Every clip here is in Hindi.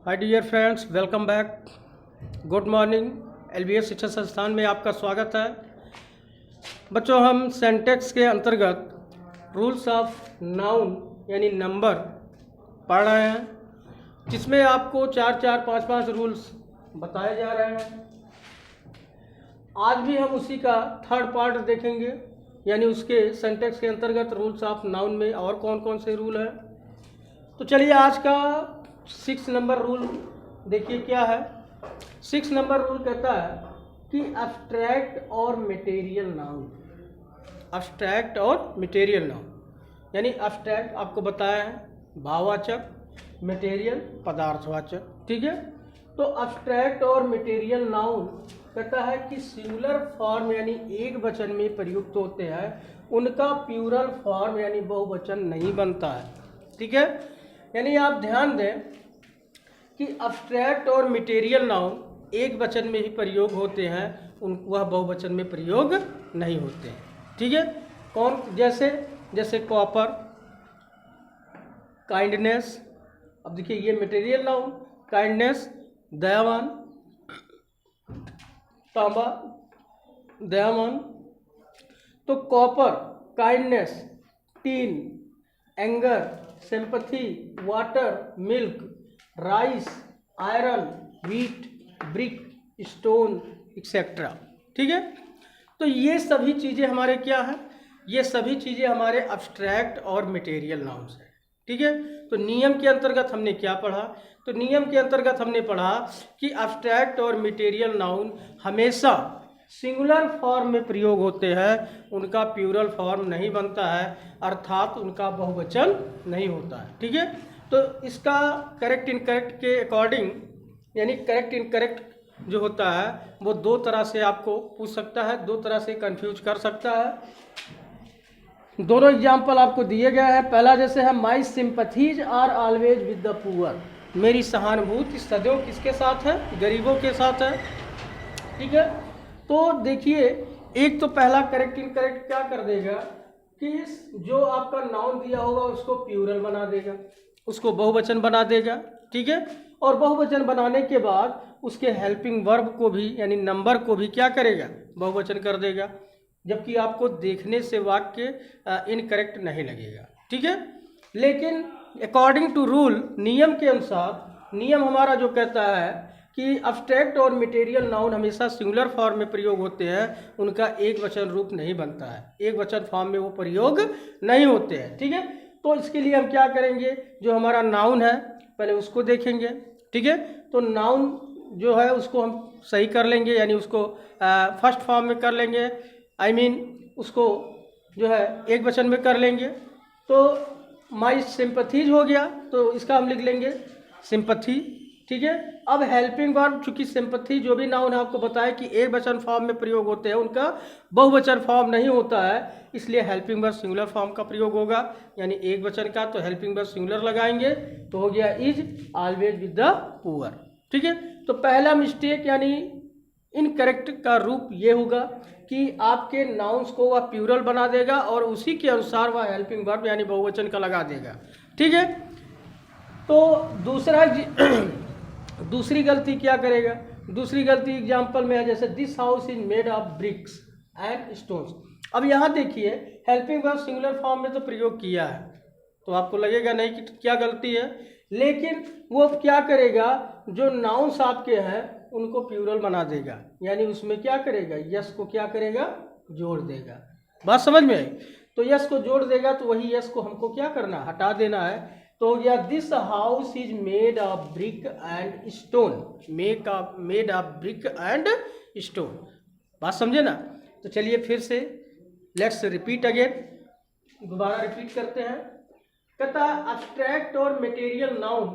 हाय dear friends, welcome back. Good morning. LBS शिक्षा संस्थान में आपका स्वागत है। बच्चों, हम सेंटेक्स के अंतर्गत रूल्स ऑफ नाउन यानी नंबर पढ़ रहे हैं, जिसमें आपको 4-4, 5-5 रूल्स बताए जा रहे हैं। आज भी हम उसी का थर्ड पार्ट देखेंगे, यानी उसके सेंटेक्स के अंतर्गत रूल्स ऑफ नाउन में और कौन कौन से रूल हैं। तो चलिए आज का 6 नंबर रूल देखिए क्या है। 6 नंबर रूल कहता है कि अब्स्ट्रैक्ट और मटेरियल नाउन। अब्स्ट्रैक्ट और मटेरियल नाउन यानी अब्स्ट्रैक्ट आपको बताया है भाववाचक, मटेरियल पदार्थवाचक, ठीक है। तो अब्स्ट्रैक्ट और मटेरियल नाउन कहता है कि सिंगुलर फॉर्म यानी एक वचन में प्रयुक्त होते हैं, उनका प्लूरल फॉर्म यानी बहुवचन नहीं बनता है, ठीक है। यानी आप ध्यान दें कि अब्स्ट्रैक्ट और मटेरियल नाउन एक वचन में ही प्रयोग होते हैं, वह बहुवचन में प्रयोग नहीं होते हैं, ठीक है। कौन? जैसे कॉपर, काइंडनेस। अब देखिए ये मटेरियल नाउन, काइंडनेस दयावान, तांबा दयावान। तो copper, kindness, tin, anger, sympathy, water, milk, rice, iron, wheat, brick, stone etcetera, ठीक है। तो ये सभी चीज़ें हमारे क्या हैं? ये सभी चीज़ें हमारे अब्स्ट्रैक्ट और मटेरियल नाउन्स हैं, ठीक है। तो नियम के अंतर्गत हमने क्या पढ़ा? तो नियम के अंतर्गत हमने पढ़ा कि अब्स्ट्रैक्ट और मटेरियल नाउन हमेशा सिंगुलर फॉर्म में प्रयोग होते हैं, उनका प्लूरल फॉर्म नहीं बनता है, अर्थात उनका बहुवचन नहीं होता है, ठीक है। तो इसका करेक्ट इनकरेक्ट के अकॉर्डिंग, यानी करेक्ट इनकरेक्ट जो होता है वो दो तरह से आपको पूछ सकता है, दो तरह से कंफ्यूज कर सकता है। दोनों एग्जाम्पल आपको दिए गए हैं। पहला जैसे है my sympathies are always with the poor. मेरी सहानुभूति सदैव किसके साथ है? गरीबों के साथ है, ठीक है। तो देखिए, एक तो पहला करेक्ट इनकरेक्ट क्या कर देगा कि जो आपका नाउन दिया होगा उसको प्लूरल बना देगा, उसको बहुवचन बना देगा, ठीक है। और बहुवचन बनाने के बाद उसके हेल्पिंग वर्ब को भी यानी नंबर को भी क्या करेगा? बहुवचन कर देगा, जबकि आपको देखने से वाक्य इनकरेक्ट नहीं लगेगा, ठीक है। लेकिन अकॉर्डिंग टू रूल, नियम के अनुसार, नियम हमारा जो कहता है कि अब्स्ट्रैक्ट और मटेरियल नाउन हमेशा सिंगुलर फॉर्म में प्रयोग होते हैं, उनका एक वचन रूप नहीं बनता है, एक वचन फॉर्म में वो प्रयोग नहीं होते हैं, ठीक है। तो इसके लिए हम क्या करेंगे? जो हमारा नाउन है पहले उसको देखेंगे, ठीक है। तो नाउन जो है उसको हम सही कर लेंगे, यानी उसको फर्स्ट फॉर्म में कर लेंगे, उसको जो है एक वचन में कर लेंगे। तो माई सिंपैथीज हो गया, तो इसका हम लिख लेंगे सिंपैथी, ठीक है। अब हेल्पिंग वर्ब, चूंकि सिंपैथी जो भी नाउन है आपको बताया कि एक वचन फॉर्म में प्रयोग होते हैं, उनका बहुवचन फॉर्म नहीं होता है, इसलिए हेल्पिंग वर्ब सिंगुलर फॉर्म का प्रयोग होगा, यानी एक वचन का। तो हेल्पिंग वर्ब सिंगुलर लगाएंगे तो हो गया is always with the poor, ठीक है। तो पहला मिस्टेक यानी इनकरेक्ट का रूप ये होगा कि आपके नाउन्स को वह प्लूरल बना देगा और उसी के अनुसार वह हेल्पिंग वर्ब यानी बहुवचन का लगा देगा, ठीक है। तो दूसरी गलती क्या करेगा? दूसरी गलती एग्जाम्पल में है, जैसे this house is made of BRICS and stones. अब यहाँ देखिए, हेल्पिंग वर्ब सिंगुलर फॉर्म में तो प्रयोग किया है, तो आपको लगेगा नहीं कि क्या गलती है, लेकिन वो क्या करेगा? जो नाउन्स आपके हैं उनको प्लूरल बना देगा, यानी उसमें क्या करेगा? यस को क्या करेगा? जोड़ देगा। बात समझ में आई? तो यस को जोड़ देगा, तो वही यस को हमको क्या करना? हटा देना है। तो हो गया this house is made of brick and stone, made of brick and stone. बात समझे ना? तो चलिए फिर से लेट्स रिपीट अगेन, दोबारा रिपीट करते हैं। कहता है अब्स्ट्रैक्ट और मटेरियल नाउन,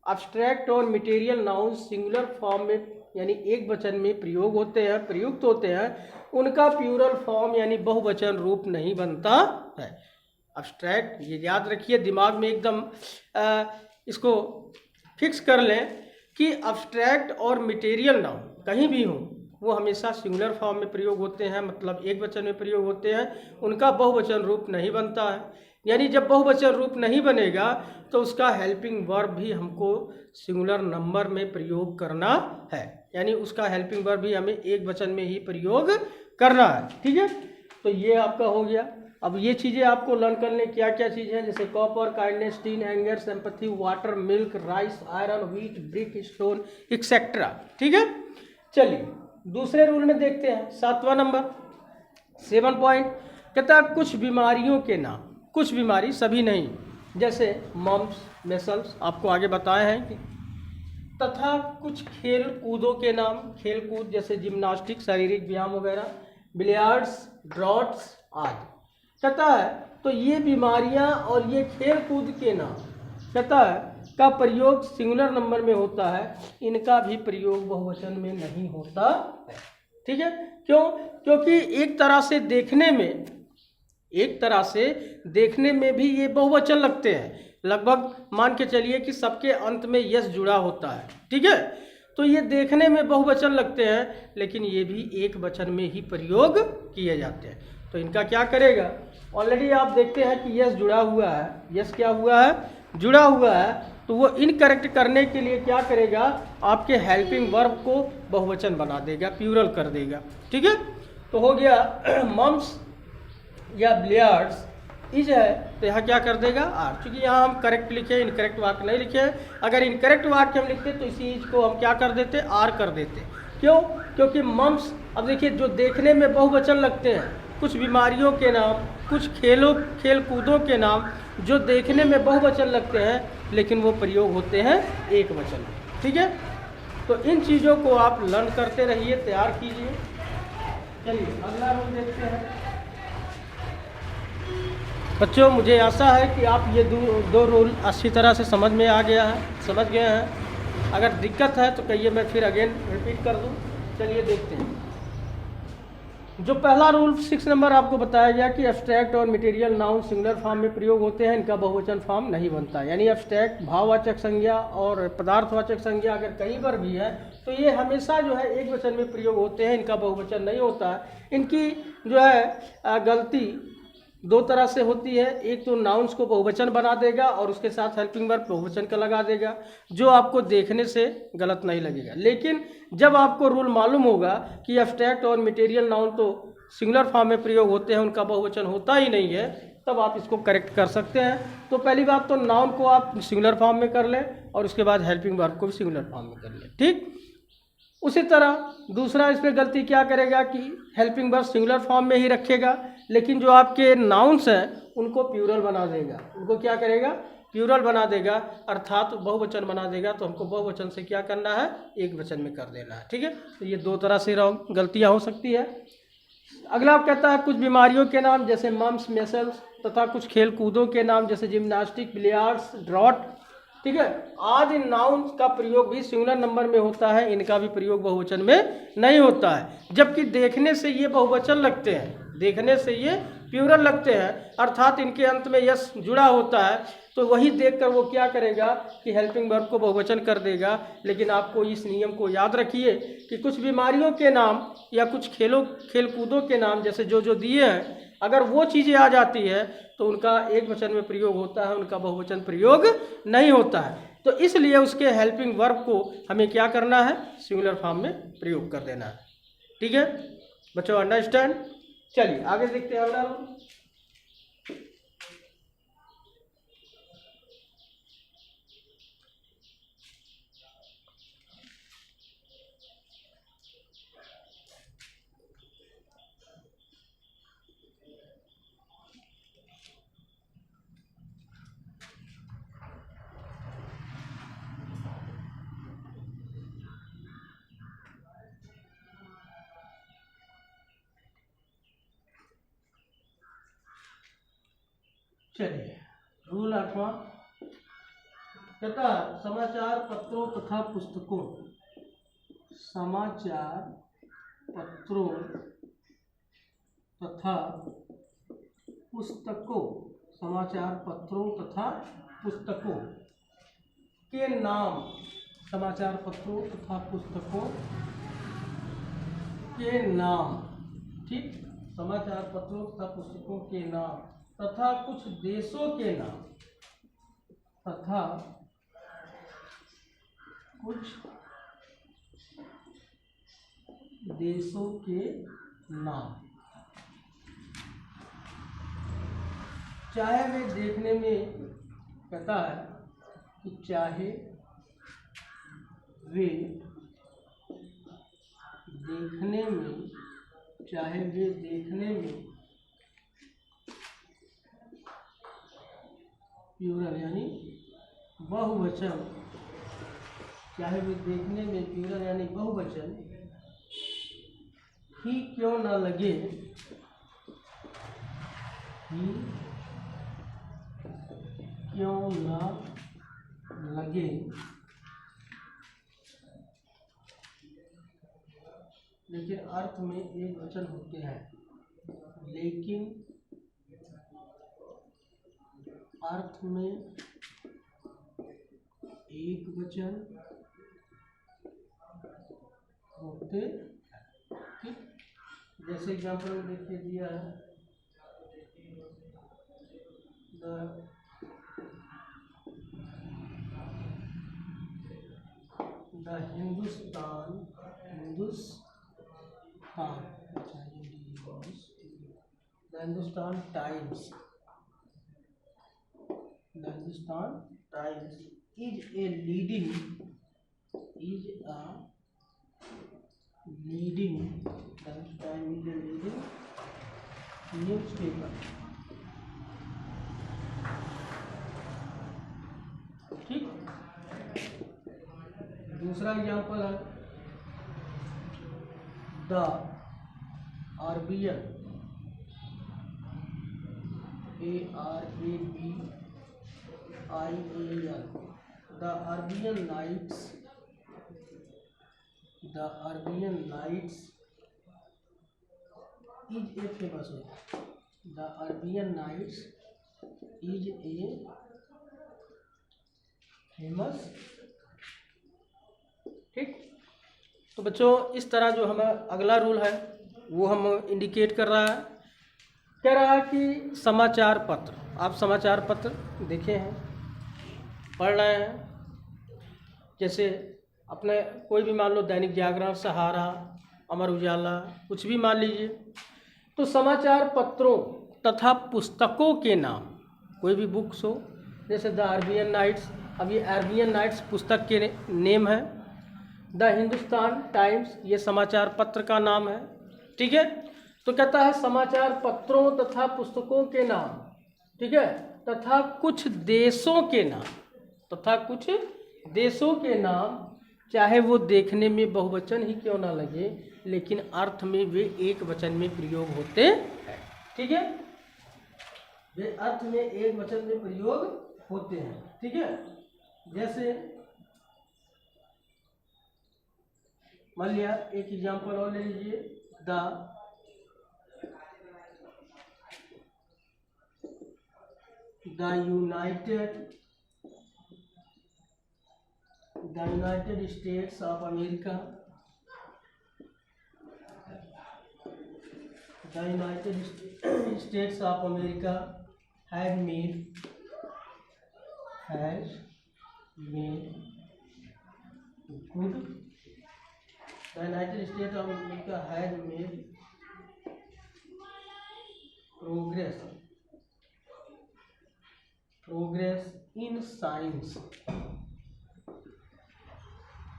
अब्स्ट्रैक्ट और मटेरियल नाउन सिंगुलर फॉर्म में यानी एक वचन में प्रयोग होते हैं, प्रयुक्त होते हैं, उनका प्लूरल फॉर्म यानी बहुवचन रूप नहीं बनता है। अब्स्ट्रैक्ट, ये याद रखिए, दिमाग में एकदम इसको फिक्स कर लें कि अब्स्ट्रैक्ट और मटेरियल नाउन कहीं भी हो वो हमेशा सिंगुलर फॉर्म में प्रयोग होते हैं, मतलब एक वचन में प्रयोग होते हैं, उनका बहुवचन रूप नहीं बनता है। यानी जब बहुवचन रूप नहीं बनेगा तो उसका हेल्पिंग वर्ब भी हमको सिंगुलर नंबर में प्रयोग करना है, यानी उसका हेल्पिंग वर्ब भी हमें एक वचन में ही प्रयोग करना है। ठीक है, तो ये आपका हो गया। अब ये चीज़ें आपको लर्न करने क्या क्या चीज़ें हैं, जैसे copper, kindness, tin, anger, sympathy, water, milk, rice, iron, wheat, brick, stone etcetera. ठीक है, चलिए दूसरे रूल में देखते हैं, 7वां नंबर 7 पॉइंट कहता है कुछ बीमारियों के नाम, कुछ बीमारी सभी नहीं, जैसे मम्स, मेसल्स आपको आगे बताए हैं कि, तथा कुछ खेल कूदों के नाम, खेल कूद जैसे जिम्नास्टिक, शारीरिक व्यायाम वगैरह, बिलियर्ड्स, ड्रॉट्स आदि। कहता है तो ये बीमारियां और ये खेल कूद के नाम कहता है का प्रयोग सिंगुलर नंबर में होता है, इनका भी प्रयोग बहुवचन में नहीं होता है। ठीक है, क्यों? क्योंकि एक तरह से देखने में भी ये बहुवचन लगते हैं, लगभग मान के चलिए कि सबके अंत में यस जुड़ा होता है। ठीक है, तो ये देखने में बहुवचन लगते हैं लेकिन ये भी एक वचन में ही प्रयोग किए जाते हैं। तो इनका क्या करेगा, ऑलरेडी आप देखते हैं कि यस जुड़ा हुआ है, यस क्या हुआ है, जुड़ा हुआ है, तो वो इनकरेक्ट करने के लिए क्या करेगा, आपके हेल्पिंग वर्ब को बहुवचन बना देगा, प्लूरल कर देगा। ठीक है, तो हो गया मम्स या बिलियर्ड्स इज है, तो यहाँ क्या कर देगा आर, क्योंकि यहाँ हम करेक्ट लिखे, इनकरेक्ट वाक्य नहीं लिखे। अगर इनकरेक्ट वाक्य हम लिखते तो इसी चीज को हम क्या कर देते, आर कर देते। क्यों? क्योंकि मम्स, अब देखिए जो देखने में बहुवचन लगते हैं, कुछ बीमारियों के नाम, कुछ खेल कूदों के नाम जो देखने में बहुवचन लगते हैं लेकिन वो प्रयोग होते हैं एक वचन में। ठीक है, तो इन चीज़ों को आप लर्न करते रहिए, तैयार कीजिए। चलिए अगला रूल देखते हैं बच्चों। मुझे आशा है कि आप ये दो रूल अच्छी तरह से समझ गए हैं। अगर दिक्कत है तो कहिए, मैं फिर अगेन रिपीट कर दूं। चलिए देखते हैं। जो पहला रूल 6 नंबर आपको बताया गया कि एब्स्ट्रैक्ट और मटेरियल नाउन सिंगुलर फॉर्म में प्रयोग होते हैं, इनका बहुवचन फॉर्म नहीं बनता। यानी एब्स्ट्रैक्ट भाववाचक संज्ञा और पदार्थवाचक संज्ञा अगर कहीं पर भी है तो ये हमेशा जो है एक वचन में प्रयोग होते हैं, इनका बहुवचन नहीं होता है। इनकी जो है गलती दो तरह से होती है, एक तो नाउन्स को बहुवचन बना देगा और उसके साथ हेल्पिंग वर्ब बहुवचन का लगा देगा, जो आपको देखने से गलत नहीं लगेगा। लेकिन जब आपको रूल मालूम होगा कि एब्स्ट्रैक्ट और मटेरियल नाउन तो सिंगुलर फॉर्म में प्रयोग होते हैं, उनका बहुवचन होता ही नहीं है, तब आप इसको करेक्ट कर सकते हैं। तो पहली बात तो नाउन को आप सिंगुलर फॉर्म में कर लें और उसके बाद हेल्पिंग वर्ब को भी सिंगुलर फॉर्म में कर लें। ठीक, उसी तरह दूसरा इसमें गलती क्या करेगा कि हेल्पिंग वर्ब सिंगुलर फॉर्म में ही रखेगा, लेकिन जो आपके नाउन्स हैं उनको प्लूरल बना देगा। उनको क्या करेगा, प्लूरल बना देगा, अर्थात बहुवचन बना देगा। तो हमको बहुवचन से क्या करना है, एक वचन में कर देना है। ठीक है, तो ये दो तरह से गलतियां हो सकती है। अगला कहता है कुछ बीमारियों के नाम जैसे मम्स, मेसल्स तथा कुछ खेल कूदों के नाम जैसे जिम्नास्टिक, बिलियर्ड्स, ड्रॉट। ठीक है, आज इन नाउन का प्रयोग भी सिंगुलर नंबर में होता है, इनका भी प्रयोग बहुवचन में नहीं होता है। जबकि देखने से ये बहुवचन लगते हैं, देखने से ये प्लूरल लगते हैं, अर्थात इनके अंत में यस जुड़ा होता है। तो वही देखकर वो क्या करेगा कि हेल्पिंग वर्ब को बहुवचन कर देगा। लेकिन आपको इस नियम को याद रखिए कि कुछ बीमारियों के नाम या कुछ खेल कूदों के नाम जैसे जो दिए हैं, अगर वो चीज़ें आ जाती है तो उनका एक वचन में प्रयोग होता है, उनका बहुवचन प्रयोग नहीं होता है। तो इसलिए उसके हेल्पिंग वर्ब को हमें क्या करना है, सिंगुलर फॉर्म में प्रयोग कर देना है। ठीक है बच्चों, अंडरस्टैंड। चलिए आगे देखते हैं अगला रूल। चलिए रूल 8वां कहता समाचार पत्रों तथा पुस्तकों, समाचार पत्रों तथा पुस्तकों, समाचार पत्रों तथा पुस्तकों के नाम, समाचार पत्रों तथा पुस्तकों के नाम। ठीक, समाचार पत्रों तथा पुस्तकों के नाम तथा कुछ देशों के नाम, तथा कुछ देशों के नाम, चाहे वे देखने में, कहता है कि चाहे वे देखने में, चाहे वे देखने में प्लूरल यानी बहुवचन, चाहे वे देखने में प्लूरल यानी बहुवचन ही क्यों ना लगे, ही क्यों ना लगे, लेकिन अर्थ में एक वचन होते हैं, लेकिन अर्थ में एक वचन होते हैं। ठीक, जैसे एग्जाम्पल में देखिए दिया है, the Hindustan Times is a leading newspaper। ठीक, दूसरा एग्जाम्पल है the Arabian, ARABIAN, the Arabian Nights is a famous, the Arabian Nights is a famous. ठीक, तो बच्चों इस तरह जो हमें अगला रूल है वो हम इंडिकेट कर रहा है, कह रहा है कि समाचार पत्र, आप समाचार पत्र देखे हैं, पढ़ रहे हैं, जैसे अपने कोई भी मान लो दैनिक जागरण, सहारा, अमर उजाला, कुछ भी मान लीजिए, तो समाचार पत्रों तथा पुस्तकों के नाम, कोई भी बुक्स हो, जैसे द अरबियन नाइट्स, अब ये अरबियन नाइट्स पुस्तक के नेम है, द हिंदुस्तान टाइम्स ये समाचार पत्र का नाम है। ठीक है, तो कहता है समाचार पत्रों तथा पुस्तकों के नाम, ठीक है, तथा कुछ देशों के नाम, तथा कुछ देशों के नाम, चाहे वो देखने में बहुवचन ही क्यों ना लगे, लेकिन अर्थ में वे एक वचन में प्रयोग होते हैं। ठीक है, वे अर्थ में एक वचन में प्रयोग होते हैं। ठीक है, जैसे मान लिया एक एग्जाम्पल और ले लीजिए, the United states of America, the United states of America has made good, the United states of America has made progress in science.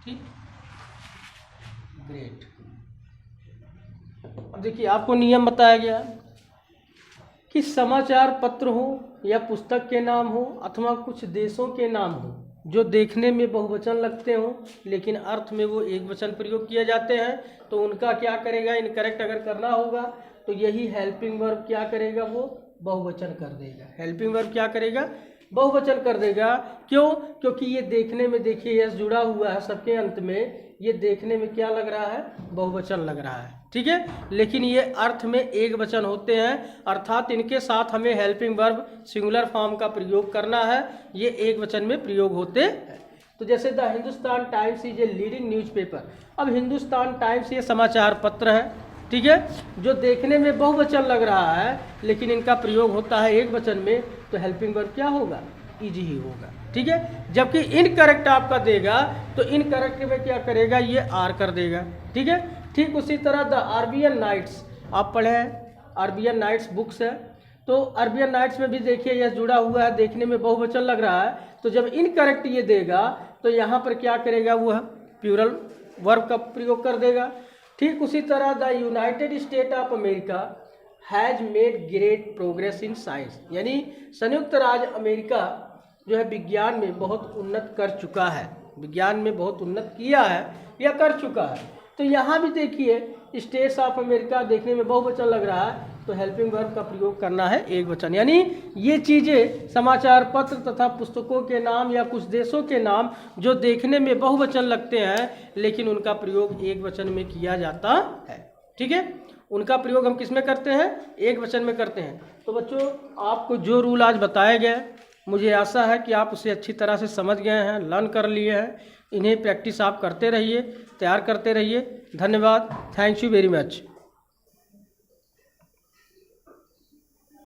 ठीक, ग्रेट। अब देखिए आपको नियम बताया गया कि समाचार पत्र हो या पुस्तक के नाम हो अथवा कुछ देशों के नाम हो जो देखने में बहुवचन लगते हों लेकिन अर्थ में वो एक वचन प्रयोग किए जाते हैं, तो उनका क्या करेगा, इनकरेक्ट अगर करना होगा तो यही हेल्पिंग वर्ब क्या करेगा, वो बहुवचन कर देगा। हेल्पिंग वर्ब क्या करेगा, बहुवचन कर देगा। क्यों? क्योंकि ये देखने में, देखिए यस जुड़ा हुआ है सबके अंत में, ये देखने में क्या लग रहा है, बहुवचन लग रहा है। ठीक है, लेकिन ये अर्थ में एक वचन होते हैं, अर्थात इनके साथ हमें हेल्पिंग वर्ब सिंगुलर फॉर्म का प्रयोग करना है, ये एक वचन में प्रयोग होते हैं। तो जैसे the Hindustan times is a leading newspaper, अब हिंदुस्तान टाइम्स ये समाचार पत्र है, ठीक है। जो देखने में बहुवचन लग रहा है लेकिन इनका प्रयोग होता है एक वचन में, तो हेल्पिंग वर्ब क्या होगा, इजी ही होगा, ठीक है। जबकि इनकरेक्ट आपका देगा तो इनकरेक्ट में क्या करेगा, ये आर कर देगा, ठीक है। ठीक उसी तरह द अरबियन नाइट्स आप पढ़े हैं, अरबियन नाइट्स बुक्स है, तो अरबियन नाइट्स में भी देखिए यह जुड़ा हुआ है, देखने में बहुवचन लग रहा है, तो जब इनकरेक्ट ये देगा तो यहाँ पर क्या करेगा, वह प्लूरल वर्ब का प्रयोग कर देगा। ठीक उसी तरह the United state of America has made great progress in science, यानी संयुक्त राज्य अमेरिका जो है विज्ञान में बहुत उन्नत कर चुका है, विज्ञान में बहुत उन्नत किया है या कर चुका है। तो यहाँ भी देखिए स्टेट्स ऑफ अमेरिका देखने में बहुवचन लग रहा है, तो हेल्पिंग वर्ब का प्रयोग करना है एक वचन। यानी ये चीज़ें समाचार पत्र तथा पुस्तकों के नाम या कुछ देशों के नाम जो देखने में बहुवचन लगते हैं लेकिन उनका प्रयोग एक वचन में किया जाता है, ठीक है। उनका प्रयोग हम किस में करते हैं, एक वचन में करते हैं। तो बच्चों आपको जो रूल आज बताए गए मुझे आशा है कि आप उसे अच्छी तरह से समझ गए हैं, लर्न कर लिए हैं। इन्हें प्रैक्टिस आप करते रहिए, तैयार करते रहिए। धन्यवाद, थैंक यू वेरी मच।